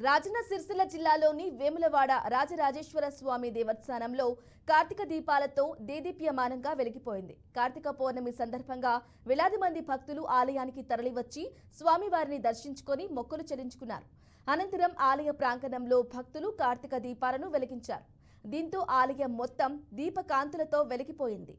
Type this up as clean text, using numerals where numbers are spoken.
రాజన్న సిరిసిల్ల జిల్లాలోని వేములవాడ రాజరాజేశ్వర స్వామి దేవస్థానంలో కార్తీక దీపాలతో దేదీప్యమానంగా వెలిగిపోయింది. కార్తీక పౌర్ణమి సందర్భంగా వేలాది మంది భక్తులు ఆలయానికి తరలివచ్చి స్వామివారిని దర్శించుకొని మొక్కులు చెల్లించుకున్నారు. అనంతరం ఆలయ ప్రాంగణంలో భక్తులు కార్తీక దీపాలను వెలిగించారు. దీంతో ఆలయం మొత్తం దీపకాంతులతో వెలిగిపోయింది.